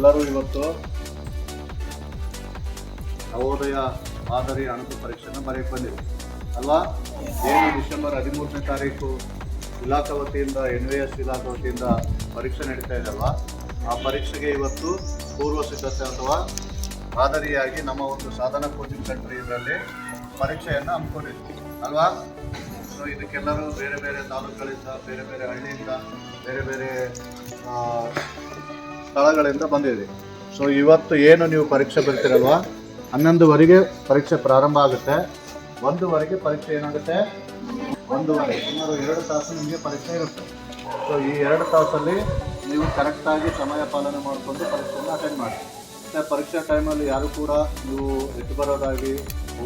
ಎಲ್ಲರೂ ಇವತ್ತು ನವೋದಯ ಮಾದರಿ ಅಣಕು ಪರೀಕ್ಷೆನ ಬರೆಯಕ್ಕೆ ಬಂದಿದೆ ಅಲ್ವಾ? ಏನು ಡಿಸೆಂಬರ್ 13ನೇ ತಾರೀಕು ಇಲಾಖಾ ವತಿಯಿಂದ NVS ಇಲಾಖಾ ವತಿಯಿಂದ ಪರೀಕ್ಷೆ ನಡೀತಾ ಇದೆ ಅಲ್ವಾ? ಆ ಪರೀಕ್ಷೆಗೆ ಇವತ್ತು ಪೂರ್ವ ಸಿದ್ಧತೆ ಅಥವಾ ಮಾದರಿಯಾಗಿ ನಮ್ಮ ಒಂದು ಸಾಧನಾ ಕೋಚಿಂಗ್ ಸೆಂಟರ್ ಇದರಲ್ಲಿ ಪರೀಕ್ಷೆಯನ್ನು ಹಮ್ಮಿಕೊಂಡಿದ್ವಿ ಅಲ್ವಾ? ಸೊ ಇದಕ್ಕೆಲ್ಲರೂ ಬೇರೆ ಬೇರೆ ತಾಲೂಕುಗಳಿಂದ, ಬೇರೆ ಬೇರೆ ಹಳ್ಳಿಯಿಂದ, ಬೇರೆ ಬೇರೆ ಸ್ಥಳಗಳಿಂದ ಬಂದಿದೆ. ಸೊ ಇವತ್ತು ಏನು ನೀವು ಪರೀಕ್ಷೆ ಬರ್ತೀರಲ್ವಾ, 11ವರೆಗೆ ಪರೀಕ್ಷೆ ಪ್ರಾರಂಭ ಆಗುತ್ತೆ. 1ವರೆಗೆ ಪರೀಕ್ಷೆ ಏನಾಗುತ್ತೆ, 1:30 ಸುಮಾರು 2 ತಾಸು ನಿಮಗೆ ಪರೀಕ್ಷೆ ಇರುತ್ತೆ. ಸೊ ಈ 2 ತಾಸಲ್ಲಿ ನೀವು ಕರೆಕ್ಟಾಗಿ ಸಮಯ ಪಾಲನೆ ಮಾಡಿಕೊಂಡು ಪರೀಕ್ಷೆಯನ್ನು ಅಟೆಂಡ್ ಮಾಡಿ. ಮತ್ತು ಪರೀಕ್ಷೆ ಟೈಮಲ್ಲಿ ಯಾರು ಕೂಡ ನೀವು ಎದ್ದು ಬರೋದಾಗಿ,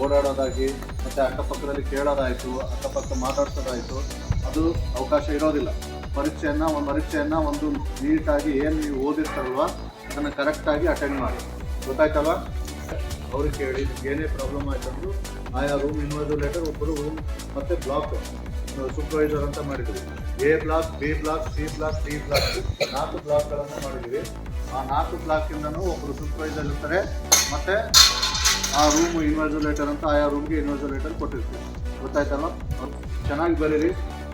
ಓಡಾಡೋದಾಗಿ, ಮತ್ತು ಅಕ್ಕಪಕ್ಕದಲ್ಲಿ ಕೇಳೋದಾಯಿತು, ಅಕ್ಕಪಕ್ಕ ಮಾತಾಡ್ಸೋದಾಯಿತು, ಅದು ಅವಕಾಶ ಇರೋದಿಲ್ಲ. ಪರೀಕ್ಷೆಯನ್ನು ಒಂದು ನೀಟಾಗಿ ಏನು ನೀವು ಓದಿರ್ತಾರಲ್ವ ಅದನ್ನು ಕರೆಕ್ಟಾಗಿ ಅಟೆಂಡ್ ಮಾಡಿ. ಗೊತ್ತಾಯ್ತಲ್ವ? ಅವ್ರಿಗೆ ಕೇಳಿ ಏನೇ ಪ್ರಾಬ್ಲಮ್ ಆಯ್ತಂದ್ರು ಆಯಾ ರೂಮ್ ಇನ್ವಿಜಿಲೇಟರ್ ಒಬ್ಬರು ರೂಮ್ ಮತ್ತು ಬ್ಲಾಕ್ ಸೂಪರ್ವೈಸರ್ ಅಂತ ಮಾಡಿದ್ವಿ. A block, B block, C block, D block 4 ಬ್ಲಾಕ್ಗಳನ್ನು ಮಾಡಿದ್ದೀವಿ. ಆ 4 ಬ್ಲಾಕಿಂದನೂ ಒಬ್ಬರು ಸೂಪರ್ವೈಸರ್ ಇರ್ತಾರೆ. ಮತ್ತು ಆ ರೂಮ್ ಇನ್ವಿಜಿಲೇಟರ್ ಅಂತ ಆಯಾ ರೂಮ್ಗೆ ಇನ್ವಿಜಿಲೇಟರ್ ಕೊಟ್ಟಿರ್ತೀವಿ. ಗೊತ್ತಾಯ್ತಲ್ವ? ಚೆನ್ನಾಗಿ ಬರೀರಿ.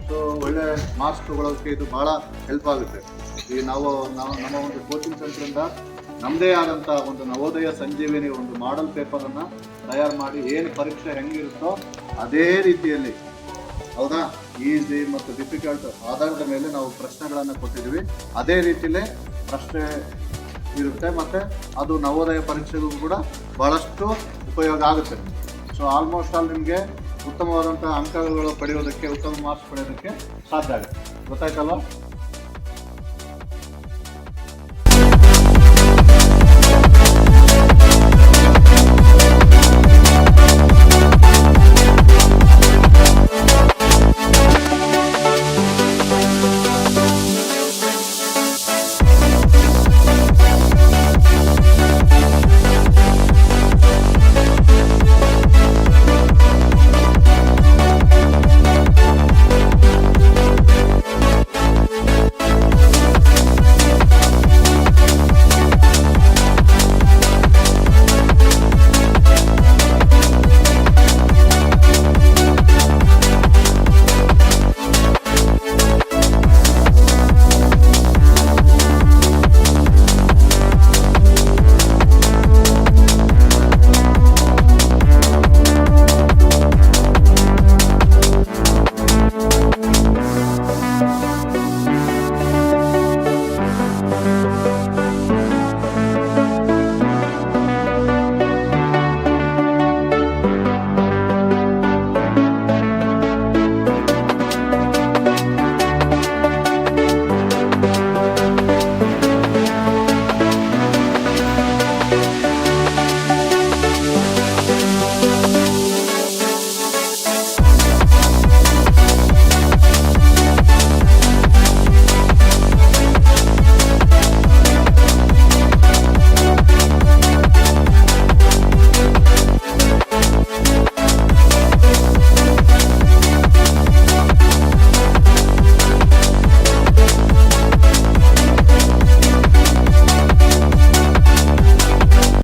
ಸೊ ಒಳ್ಳೆ ಮಾರ್ಕ್ಸ್ ತೊಗೊಳೋದಕ್ಕೆ ಇದು ಭಾಳ ಹೆಲ್ಪ್ ಆಗುತ್ತೆ. ಈ ನಮ್ಮ ಒಂದು ಕೋಚಿಂಗ್ ಸೆಂಟ್ರಿಂದ ನಮ್ಮದೇ ಆದಂಥ ಒಂದು ನವೋದಯ ಸಂಜೀವಿನಿ ಒಂದು ಮಾಡೆಲ್ ಪೇಪರನ್ನು ತಯಾರು ಮಾಡಿ ಏನು ಪರೀಕ್ಷೆ ಹೆಂಗಿರುತ್ತೋ ಅದೇ ರೀತಿಯಲ್ಲಿ, ಹೌದಾ, ಈಸಿ ಮತ್ತು ಡಿಫಿಕಲ್ಟ್ ಆಧಾರದ ಮೇಲೆ ನಾವು ಪ್ರಶ್ನೆಗಳನ್ನು ಕೊಟ್ಟಿದ್ದೀವಿ. ಅದೇ ರೀತಿಯಲ್ಲೇ ಪ್ರಶ್ನೆ ಇರುತ್ತೆ ಮತ್ತು ಅದು ನವೋದಯ ಪರೀಕ್ಷೆಗೂ ಕೂಡ ಭಾಳಷ್ಟು ಉಪಯೋಗ ಆಗುತ್ತೆ. ಸೊ ಆಲ್ಮೋಸ್ಟ್ ಆಲ್ ನಿಮಗೆ ಉತ್ತಮವಾದಂಥ ಅಂಕಗಳು ಪಡೆಯೋದಕ್ಕೆ, ಉತ್ತಮ ಮಾರ್ಕ್ಸ್ ಪಡೆಯೋದಕ್ಕೆ ಸಾಧ್ಯ ಆಗುತ್ತೆ. ಗೊತ್ತಾಯ್ತಲ್ವ?